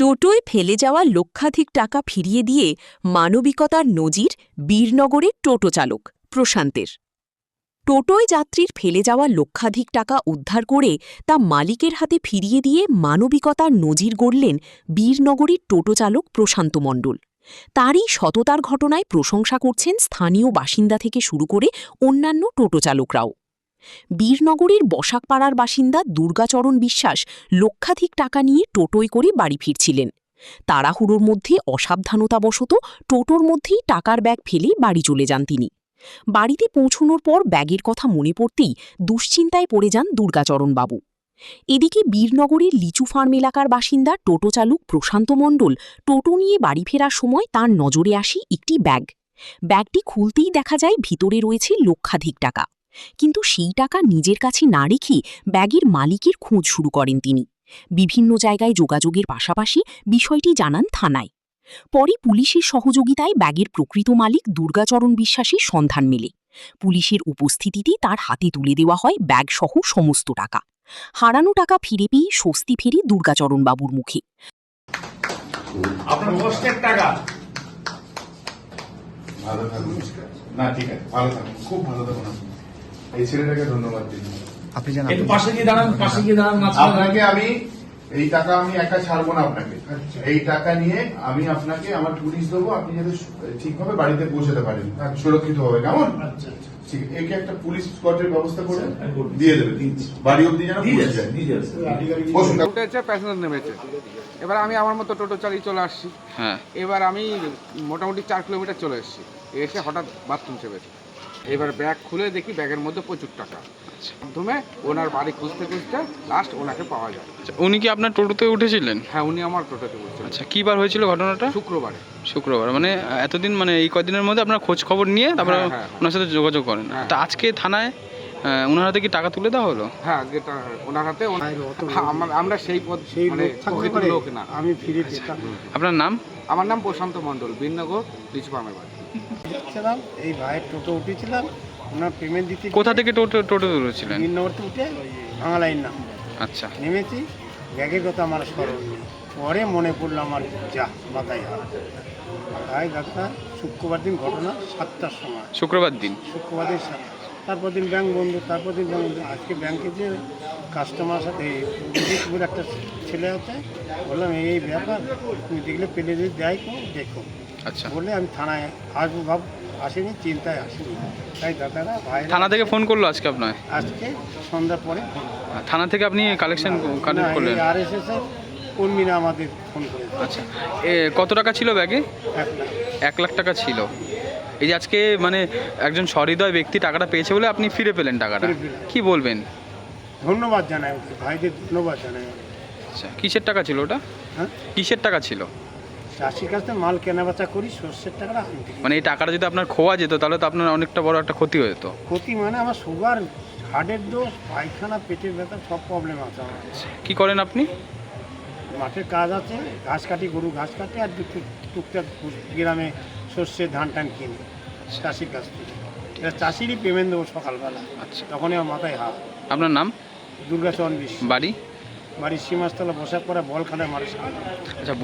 টোটোয় ফেলে যাওয়া লক্ষাধিক টাকা ফিরিয়ে দিয়ে মানবিকতার নজির বীরনগরের টোটো চালক প্রশান্তের। টোটোয় যাত্রীর ফেলে যাওয়া লক্ষাধিক টাকা উদ্ধার করে তা মালিকের হাতে ফিরিয়ে দিয়ে মানবিকতার নজির গড়লেন বীরনগরের টোটো চালক প্রশান্ত মণ্ডল। তারই সততার ঘটনায় প্রশংসা করছেন স্থানীয় বাসিন্দা থেকে শুরু করে অন্যান্য টোটো চালকরাও। বীরনগরের বসাকপাড়ার বাসিন্দা দুর্গাচরণ বিশ্বাস লক্ষাধিক টাকা নিয়ে টোটোয় করে বাড়ি ফিরছিলেন। তাড়াহুড়োর মধ্যে অসাবধানতাবশত টোটোর মধ্যেই টাকার ব্যাগ ফেলে বাড়ি চলে যান তিনি। বাড়িতে পৌঁছনোর পর ব্যাগের কথা মনে পড়তেই দুশ্চিন্তায় পড়ে যান দুর্গাচরণবাবু। এদিকে বীরনগরের লিচু ফার্ম এলাকার বাসিন্দা টোটো চালক প্রশান্ত মণ্ডল টোটো নিয়ে বাড়ি ফেরার সময় তার নজরে আসে একটি ব্যাগ। ব্যাগটি খুলতেই দেখা যায় ভিতরে রয়েছে লক্ষাধিক টাকা, কিন্তু সেই টাকা নিজের কাছে না রেখে ব্যাগের মালিকের খোঁজ শুরু করেন তিনি। বিভিন্ন জায়গায় যোগাযোগের পাশাপাশি বিষয়টি জানান থানায়। পরে পুলিশের সহযোগিতায় ব্যাগের প্রকৃত মালিক দুর্গাচরণ বিশ্বাসের সন্ধান মেলে। পুলিশের উপস্থিতিতে তার হাতে তুলে দেওয়া হয় ব্যাগসহ সমস্ত টাকা। হারানো টাকা ফিরে পেয়ে স্বস্তি ফেরে দুর্গাচরণবাবুর মুখে। খুব ভালো থাকুন। এই ছেলেটাকে ধন্যবাদ দিন। আপনি জানেন আপনাকে আমি এই টাকা আমি একা ছাড়বো না আপনাকে। এই টাকা নিয়ে আমি আপনাকে আমার পুলিশ দেবো, আপনি যাতে ঠিকভাবে বাড়িতে পৌঁছাতে পারেন সুরক্ষিত হবে। কেমন? ঠিক, একে একটা পুলিশ স্কোয়াডের ব্যবস্থা করে দিয়ে দেবে, বাড়ি অব্দি যেন পৌঁছে যায়। প্যাসেঞ্জার নেমেছে, এবার আমি আমার মতো টোটো চালিয়ে চলে আসছি। এবার আমি মোটামুটি 4 কিলোমিটার চলে এসেছি, এসে হঠাৎ বাথরুম চেপেছে। এবার ব্যাগ খুলে দেখি ব্যাগের মধ্যে প্রচুর টাকা। প্রথমে ওনার বাড়ি খুঁজতে খুঁজতে লাস্ট ওনাকে পাওয়া যায়। উনি কি আপনার টোটোতে উঠেছিলেন? হ্যাঁ, উনি আমার টোটোতে উঠেছিলেন। আচ্ছা, কি বার হয়েছিল ঘটনাটা? শুক্রবার। মানে এতদিন, মানে এই কদিনের মধ্যে আপনার খোঁজ খবর নিয়ে তারপরে ওনার সাথে যোগাযোগ করেন। তা আজকে থানায় ওনার হাতে কি টাকা তুলে দেওয়া হলো? হ্যাঁ, আজকে ওনার হাতে। আমরা সেই লোক না। আমি ফিরে পেতাম। আপনার নাম? আমার নাম প্রশান্ত মণ্ডল, বীরনগর লিচু ফার্মের বাড়ি। এই ভাইয়ের টোটো উঠেছিলাম, ওনার পেমেন্ট দিতে। কোথা থেকে টোটো তুলেছিলেন? বীরনগরতে উঠে ভাঙা লাইন নাম। আচ্ছা, নেমেছি, ব্যাগের কথা আমার স্মরণ নেই। পরে মনে পড়লো আমার যা মাথায় হাত। ভাই ডাক্তার শুক্রবার দিন ঘটনা 7টার সময়। শুক্রবার দিন? শুক্রবার দিন 7টা। তারপর দিন ব্যাংক বন্ধ, তারপর দিন ব্যাংক বন্ধ। আজকে ব্যাংকে যে কাস্টমার সাথে একটা ছেলে আছে, বললাম এই ব্যাপার, তুমি দেখলে পেলে যদি দেয় দেখো। আচ্ছা, বলে আমি থানায় আসবো আসিনি, চিন্তায় আসিনি। তাই দাদারা ভাই থানা থেকে ফোন করলো আজকে আপনার? আজকে সন্ধ্যার পরে থানা থেকে আপনি কালেক্ট করলেন? RSS এর কর্মীরা আমাদের ফোন করে। আচ্ছা, কত টাকা ছিল ব্যাগে? 1 লাখ টাকা ছিল। এই যে আজকে মানে একজন সহৃদয় ব্যক্তি টাকাটা পেয়েছে বলে আপনি ফিরে পেলেন টাকাটা, কি বলবেন? ধন্যবাদ জানাই ভাইদের, ধন্যবাদ জানাই। আচ্ছা, কিসের টাকা ছিল ওটা? হ্যাঁ, কিসের টাকা ছিল? চাষির কাছ থেকে মাল কেনাবেচা করি, সর্ষের টাকাটা আনতে। মানে এই টাকাটা যদি আপনার খোয়া যেত তাহলে তো আপনার অনেকটা বড় একটা ক্ষতি হয়ে যেত। ক্ষতি মানে আমার সুগার, হার্টের দোষ, পায়খানা, পেটের ব্যথা, সব প্রবলেম আছে আমার। কি করেন আপনি? মাঠের কাজ আছে, ঘাস কাটি, গরু ঘাস কাটি, আর টুকটাক গ্রামে সর্ষে ধান টান কিনি চাষির কাছ থেকে। এটা চাষিরই পেমেন্ট দেবো সকালবেলা। আচ্ছা, তখনই আমার মাথায় হাত। আপনার নাম? দুর্গাচরণ বিশ্বাস। বাড়ি? বাড়ির সীমাস্তলা বসাক করা বল খালে মানুষ। আচ্ছা।